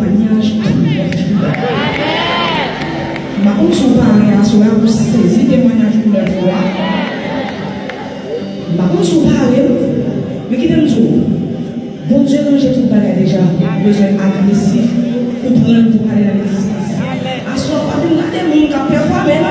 témoignage ma on sont parlés à soi pour saisir témoignage pour leur foi. Ma on sont parlés, mais qui t'aime tout. Bon Dieu, non, j'ai tout parlé déjà. Besoin agressif pour prendre pour aller dans l'existence. À soi, pas de la démon qui a performé là.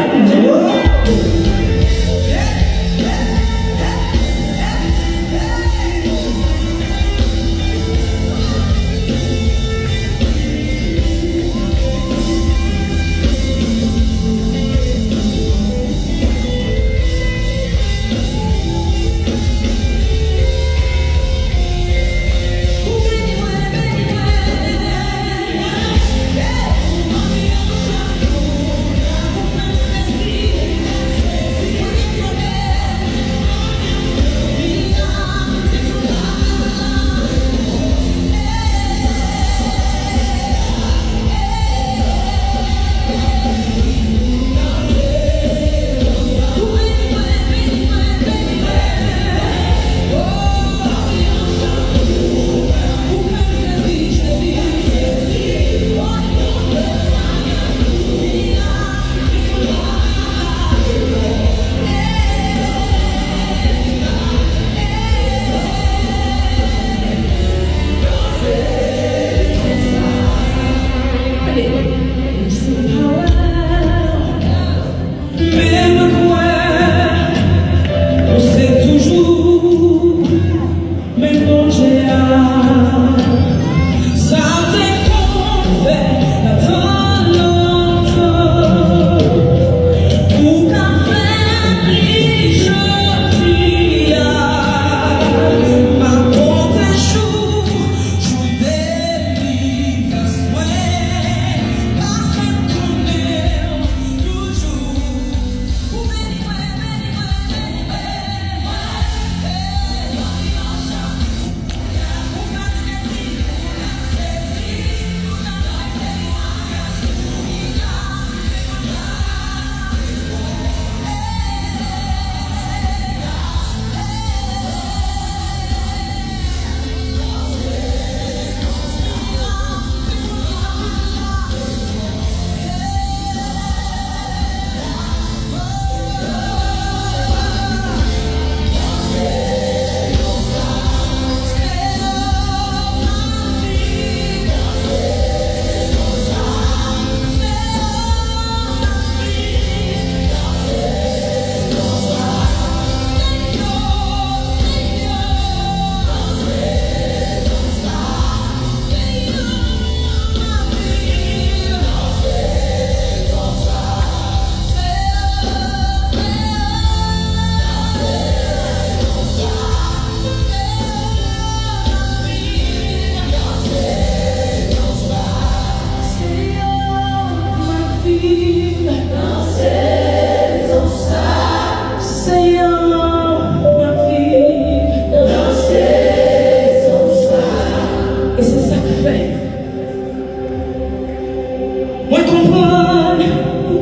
Moi comprendre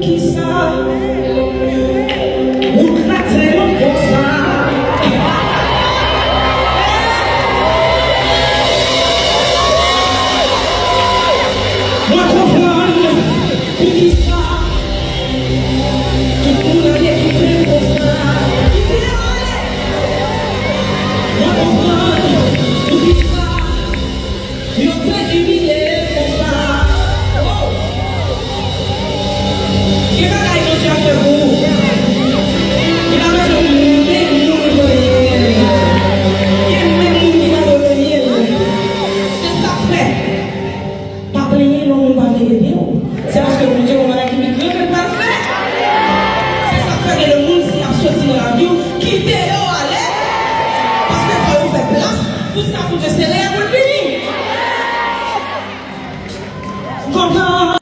qui ça, ou gratter comme ça. Moi comprendre qui ça.